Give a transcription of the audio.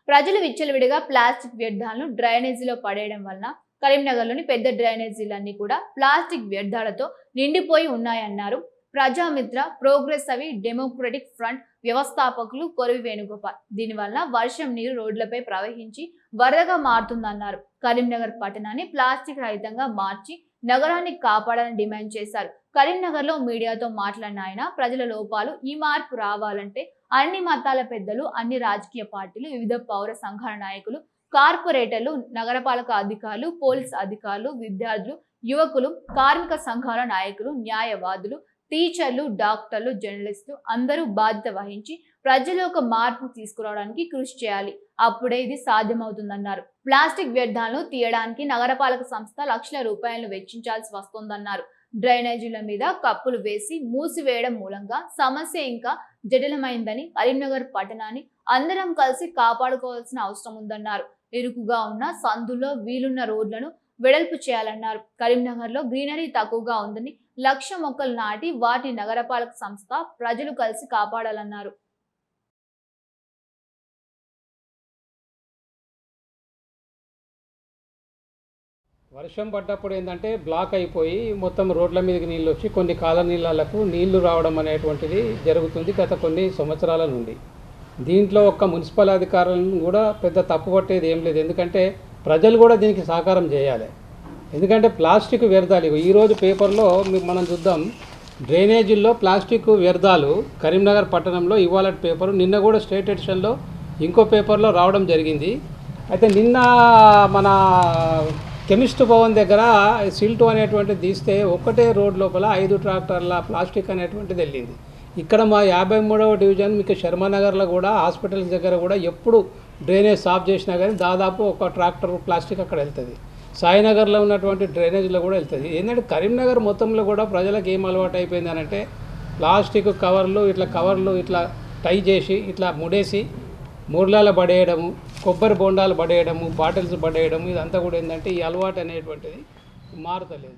ప్రజలు విచ్చలవిడిగా ప్లాస్టిక్ వ్యర్థాలను డ్రైనేజీలో పడేయడం వలన కరీంనగర్లోని పెద్ద డ్రైనేజీలన్నీ కూడా ప్లాస్టిక్ వ్యర్థాలతో నిండిపోయి ఉన్నాయన్నారు ప్రజామిత్ర ప్రోగ్రెస్ అవి డెమోక్రటిక్ ఫ్రంట్ వ్యవస్థాపకులు కొరవి వేణుగోపాల్. దీనివల్ల వర్షం నీరు రోడ్లపై ప్రవహించి వరదగా మారుతుందన్నారు. కరీంనగర్ పట్టణాన్ని ప్లాస్టిక్ రహితంగా మార్చి నగరాన్ని కాపాడాలని డిమాండ్ చేశారు. కరీంనగర్ లో మీడియాతో మాట్లాడిన ఆయన ప్రజల లోపాలు ఈ మార్పు రావాలంటే అన్ని మతాల పెద్దలు, అన్ని రాజకీయ పార్టీలు, వివిధ పౌర సంఘాల నాయకులు, కార్పొరేటర్లు, నగరపాలక అధికారులు, పోలీస్ అధికారులు, విద్యార్థులు, యువకులు, కార్మిక సంఘాల నాయకులు, న్యాయవాదులు, టీచర్లు, డాక్టర్లు, జర్నలిస్టులు అందరూ బాధ్యత వహించి ప్రజల్లో ఒక మార్పు తీసుకురావడానికి కృషి చేయాలి. అప్పుడే ఇది సాధ్యమవుతుందన్నారు. ప్లాస్టిక్ వ్యర్థాలను తీయడానికి నగరపాలక సంస్థ లక్షల రూపాయలను వెచ్చించాల్సి వస్తోందన్నారు. డ్రైనేజీల మీద కప్పులు వేసి మూసివేయడం మూలంగా సమస్య ఇంకా జటిలమైందని, కరీంనగర్ పట్టణాన్ని అందరం కలిసి కాపాడుకోవాల్సిన అవసరం ఉందన్నారు. ఇరుకుగా ఉన్న సందుల్లో వీలున్న రోడ్లను వెడల్పు చేయాలన్నారు. కరీంనగర్ లో గ్రీనరీ తక్కువగా ఉందని 1,00,000 మొక్కలు నాటి వాటిని నగరపాలక సంస్థ ప్రజలు కలిసి కాపాడాలన్నారు. వర్షం పడ్డప్పుడు ఏంటంటే బ్లాక్ అయిపోయి మొత్తం రోడ్ల మీదకి నీళ్ళు వచ్చి కొన్ని కాలనీలకు నీళ్లు రావడం అనేటువంటిది జరుగుతుంది గత కొన్ని సంవత్సరాల నుండి. దీంట్లో ఒక్క మున్సిపల్ అధికారులను కూడా పెద్ద తప్పు పట్టేది ఏం లేదు. ఎందుకంటే ప్రజలు కూడా దీనికి సహకారం చేయాలి. ఎందుకంటే ప్లాస్టిక్ వ్యర్థాలు ఈరోజు పేపర్లో మనం చూద్దాం, డ్రైనేజీల్లో ప్లాస్టిక్ వ్యర్థాలు కరీంనగర్ పట్టణంలో ఇవాళ పేపరు, నిన్న కూడా స్టేట్ ఎడిషన్లో ఇంకో పేపర్లో రావడం జరిగింది. అయితే నిన్న మన కెమిస్ట్ భవన్ దగ్గర సిల్టు అనేటువంటిది తీస్తే ఒక్కటే రోడ్ లోపల 5 ట్రాక్టర్ల ప్లాస్టిక్ అనేటువంటిది వెళ్ళింది. ఇక్కడ మా 53వ డివిజన్ మీకు శర్మనగర్లో కూడా హాస్పిటల్స్ దగ్గర కూడా ఎప్పుడు డ్రైనేజ్ సాఫ్ చేసినా కానీ దాదాపు ఒక ట్రాక్టర్ ప్లాస్టిక్ అక్కడ వెళ్తుంది. సాయినగర్లో ఉన్నటువంటి డ్రైనేజ్లో కూడా వెళ్తుంది. ఏంటంటే కరీంనగర్ మొత్తంలో కూడా ప్రజలకు ఏం అలవాటు అయిపోయింది అంటే ప్లాస్టిక్ కవర్లు ఇట్లా టై చేసి ఇట్లా ముడేసి మూర్లాల పడేయడము, కొబ్బరి బొండాలు పడేయడము, బాటిల్స్ పడేయడము, ఇదంతా కూడా ఏంటంటే ఈ అలవాటు అనేటువంటిది మారుతలేదు.